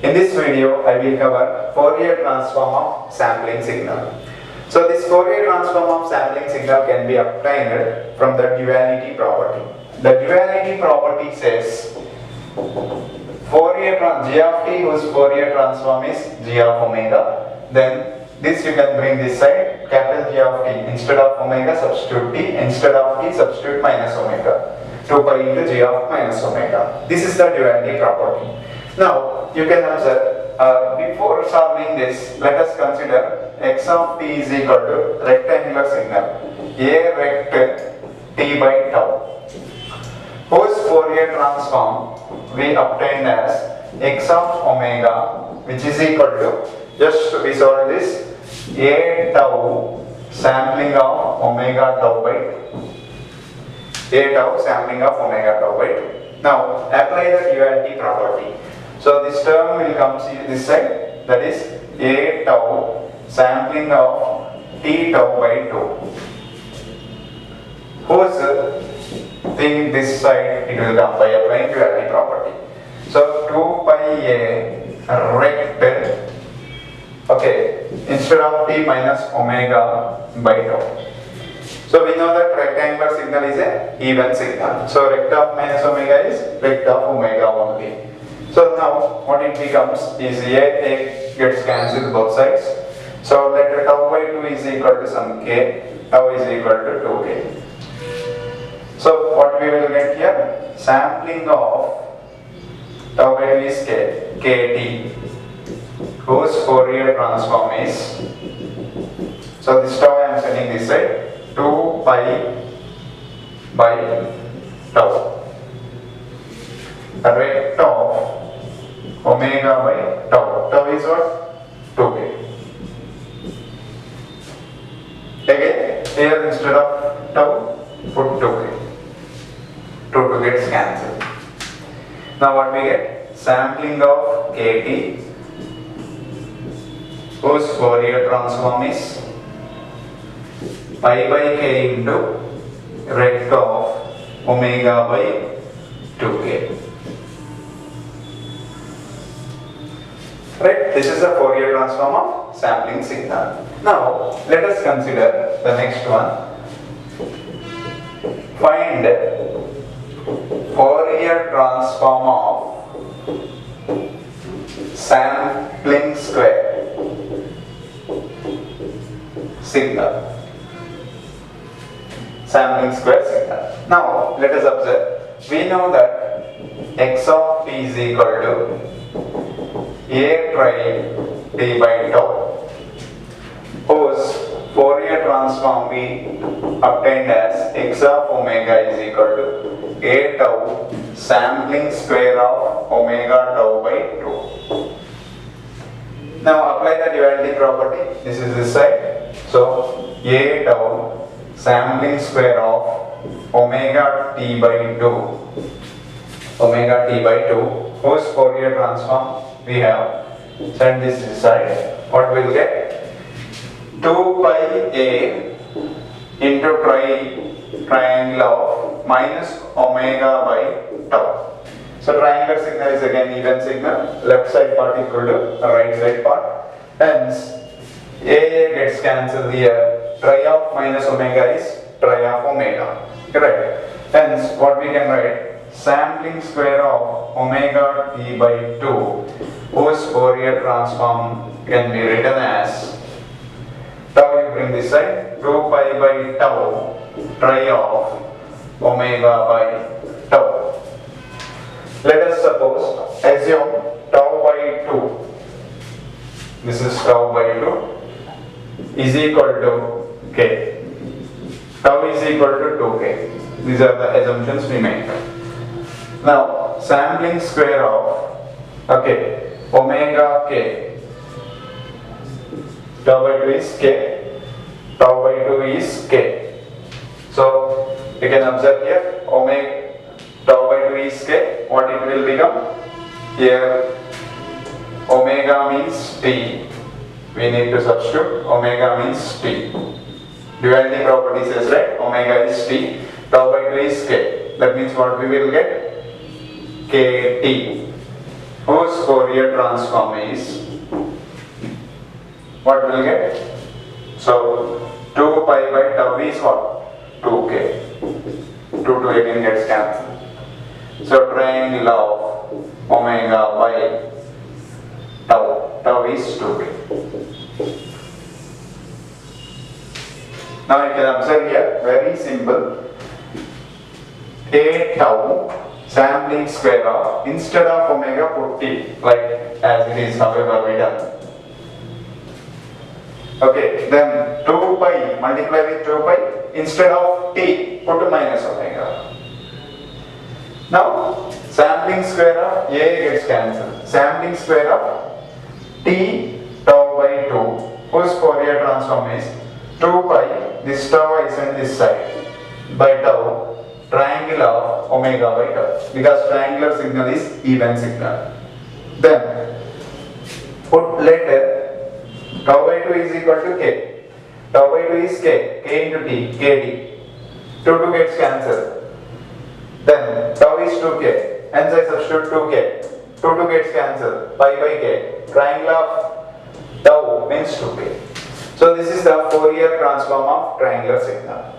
In this video, I will cover Fourier transform of sampling signal. So this Fourier transform of sampling signal can be obtained from the duality property. The duality property says G of t whose Fourier transform is g of omega. Then this you can bring this side, capital G of t. Instead of omega, substitute t. Instead of t, substitute minus omega. 2 pi into g of minus omega. This is the duality property. Now, you can observe, before solving this, let us consider x of t is equal to rectangular signal a rect t by tau, whose Fourier transform we obtained as x of omega, which is equal to, just we solve this, a tau sampling of omega tau by 2. A tau sampling of omega tau by 2. Now, apply the duality property. So this term will come this side, that is a tau sampling of t tau by 2. Whose thing this side it will come by applying duality property. So 2 pi a rect, okay, instead of t minus omega by tau. So we know that rectangular signal is an even signal. So rect of minus omega is rect of omega only. So now what it becomes is a gets cancelled both sides. So let tau by 2 is equal to some k, tau is equal to 2k. So what we will get here? Sampling of tau by 2 is kt, whose Fourier transform is, so this tau I am sending this side, 2 pi by tau. Rect of omega by tau. Tau is what? 2k. Again, here instead of tau, put 2k. 2 gets cancelled. Now what we get? Sampling of kt, whose Fourier transform is pi by k into rect of omega by 2k. Right, this is the Fourier transform of sampling signal. Now, let us consider the next one. Find Fourier transform of sampling square signal. Sampling square signal. Now, let us observe. We know that x of t is equal to a trie t by tau, whose Fourier transform we obtained as x of omega is equal to a tau sampling square of omega tau by 2. Now apply the duality property. This is this side. So a tau sampling square of omega t by 2, omega t by 2, whose Fourier transform we have. Send this side. What will get? 2 pi a into triangle of minus omega by tau. So triangular signal is again even signal. Left side part equal to right side part. Hence a gets cancelled here. Tri of minus omega is tri of omega. Correct. Hence what we can write? Sampling square of omega t by 2, whose Fourier transform can be written as tau, you bring this side, 2 pi by tau tri of omega by tau. Let us suppose, assume tau by 2, this is tau by 2 is equal to k. Tau is equal to 2k. These are the assumptions we make. Now, sampling square of, okay, omega k, tau by 2 is k, tau by 2 is k. So, you can observe here, omega, tau by 2 is k, what it will become? Here, omega means t, we need to substitute, omega means t. Duality property says, right, omega is t, tau by 2 is k. That means what we will get? Kt. whose Fourier transform is, what will get? So 2 pi by tau is what? 2k. 2 again gets cancelled. So triangle of omega by tau. Tau is 2k. Now you can observe here, very simple. A tau sampling square of, instead of omega put t, like as it is however we done. Okay, then 2 pi multiply with 2 pi, instead of t put minus omega. Now sampling square of a gets cancelled. Sampling square of t tau by 2 whose Fourier transform is 2 pi, this tau is on this side, by tau, triangle of omega by tau, because triangular signal is even signal. Then put later tau by 2 is equal to k. Tau by 2 is k into t, kd. 2 gets cancelled. Then tau is 2k, hence I substitute 2k. 2 gets cancelled, pi by k. Triangle of tau means 2k. So this is the Fourier transform of triangular signal.